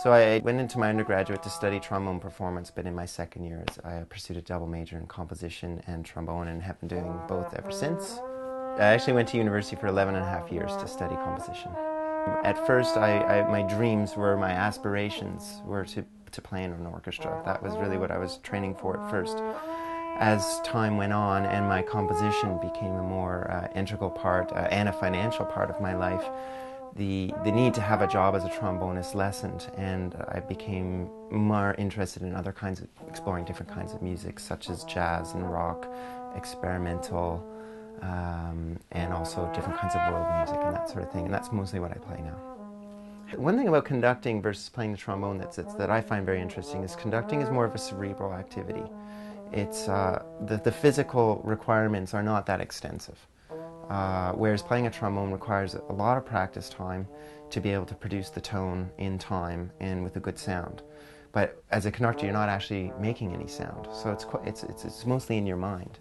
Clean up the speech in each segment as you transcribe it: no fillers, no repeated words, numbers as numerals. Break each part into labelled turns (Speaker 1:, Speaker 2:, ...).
Speaker 1: So I went into my undergraduate to study trombone performance, but in my second year I pursued a double major in composition and trombone and have been doing both ever since. I actually went to university for 11.5 years to study composition. At first, my dreams were, my aspirations were to play in an orchestra. That was really what I was training for at first. As time went on and my composition became a more integral part and a financial part of my life, the need to have a job as a trombonist lessened, and I became more interested in other kinds of, exploring different kinds of music, such as jazz and rock, experimental, and also different kinds of world music and that sort of thing, and that's mostly what I play now. One thing about conducting versus playing the trombone that I find very interesting is conducting is more of a cerebral activity. It's, the physical requirements are not that extensive. Whereas playing a trombone requires a lot of practice time to be able to produce the tone in time and with a good sound. But as a conductor, you're not actually making any sound, so it's mostly in your mind.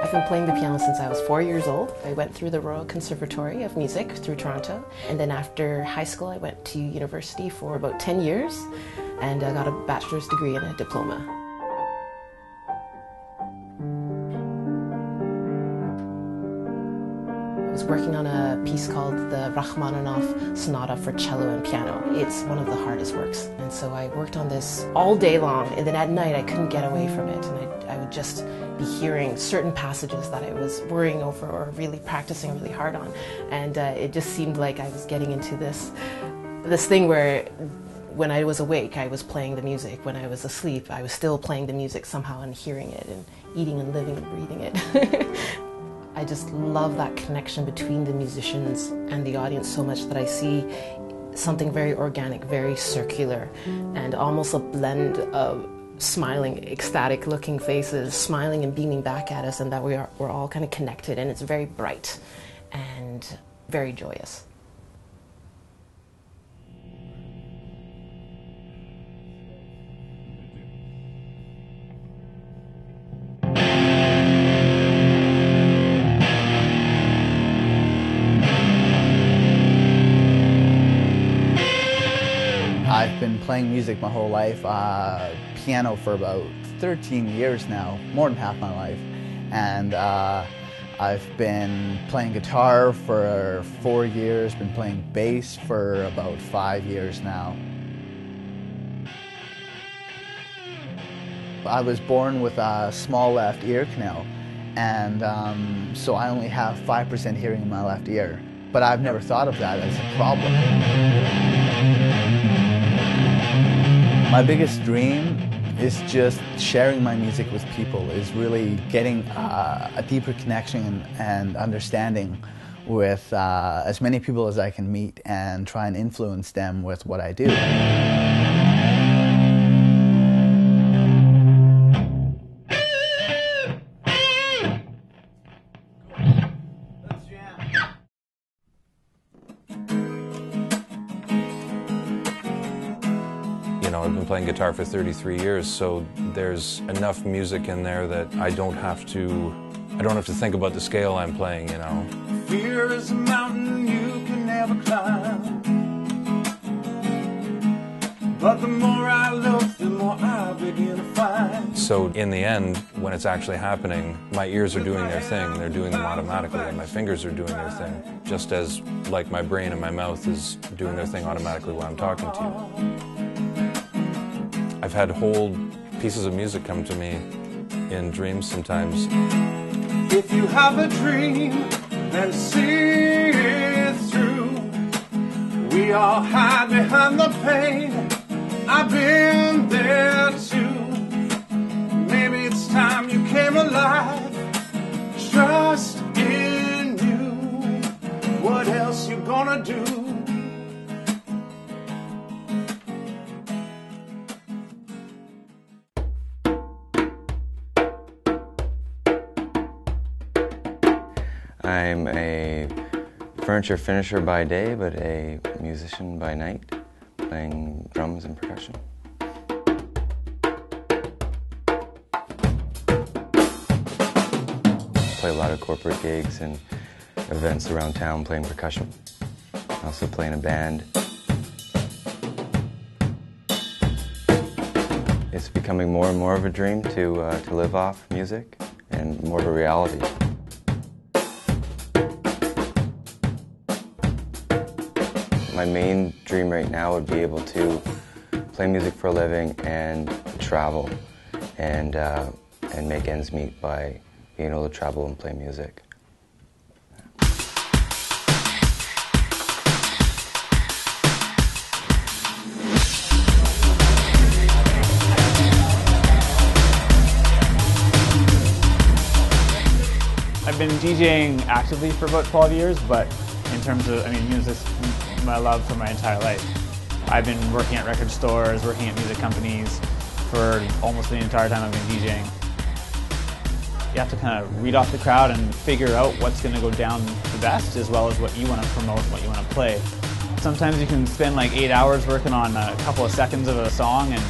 Speaker 2: I've been playing the piano since I was 4 years old. I went through the Royal Conservatory of Music through Toronto, and then after high school I went to university for about 10 years and I got a bachelor's degree and a diploma. I was working on a piece called the Rachmaninoff Sonata for cello and piano. It's one of the hardest works, and so I worked on this all day long, and then at night I couldn't get away from it, and I would just be hearing certain passages that I was worrying over or really practicing really hard on, and it just seemed like I was getting into this thing where when I was awake I was playing the music, when I was asleep I was still playing the music somehow and hearing it and eating and living and breathing it. I just love that connection between the musicians and the audience so much that I see something very organic, very circular, and almost a blend of smiling, ecstatic looking faces, smiling and beaming back at us, and that we're all kind of connected, and it's very bright and very joyous.
Speaker 3: I've been playing music my whole life, piano for about 13 years now, more than half my life, and I've been playing guitar for 4 years, been playing bass for about 5 years now. I was born with a small left ear canal, and so I only have 5% hearing in my left ear, but I've never thought of that as a problem. My biggest dream is just sharing my music with people, is really getting a deeper connection and understanding with as many people as I can meet and try and influence them with what I do.
Speaker 4: You know, I've been playing guitar for 33 years, so there's enough music in there that I don't have to think about the scale I'm playing, you know.
Speaker 5: Fear is a mountain you can never climb, but the more I look, the more I begin to find.
Speaker 4: So in the end, when it's actually happening, my ears are doing their thing, they're doing them automatically, and my fingers are doing their thing, just as like my brain and my mouth is doing their thing automatically when I'm talking to you. I've had whole pieces of music come to me in dreams sometimes.
Speaker 5: If you have a dream, then see it through. We all hide behind the pain. I've been there too. Maybe it's time you came alive. Trust in you. What else you gonna do?
Speaker 6: I'm a furniture finisher by day, but a musician by night, playing drums and percussion. play a lot of corporate gigs and events around town playing percussion. I also play in a band. It's becoming more and more of a dream to live off music and more of a reality. My main dream right now would be able to play music for a living and travel and make ends meet by being able to travel and play music.
Speaker 7: I've been DJing actively for about 12 years, but in terms of, music's my love for my entire life. I've been working at record stores, working at music companies for almost the entire time I've been DJing. You have to kind of read off the crowd and figure out what's going to go down the best, as well as what you want to promote, what you want to play. Sometimes you can spend like 8 hours working on a couple of seconds of a song and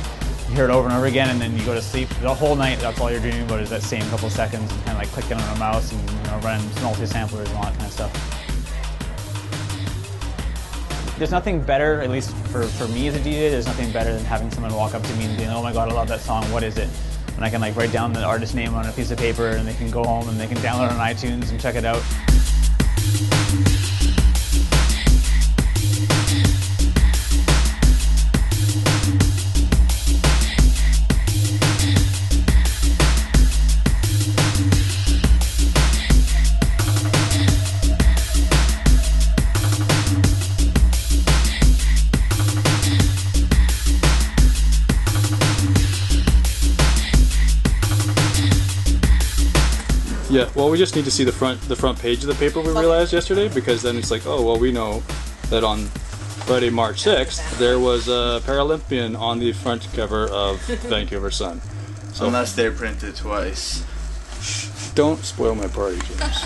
Speaker 7: you hear it over and over again, and then you go to sleep. The whole night, that's all you're dreaming about is that same couple of seconds, and kind of like clicking on a mouse and running multi-samplers and all that kind of stuff. There's nothing better, at least for me as a DJ, there's nothing better than having someone walk up to me and being, oh my god, I love that song, what is it? And I can like write down the artist name on a piece of paper, and they can go home and they can download it on iTunes and check it out.
Speaker 8: Yeah, well, we just need to see the front page of the paper, we realized yesterday, because then it's like, oh, well, we know that on Friday, March 6th, there was a Paralympian on the front cover of Vancouver Sun. So,
Speaker 3: unless they're printed twice.
Speaker 8: Don't spoil my party, James.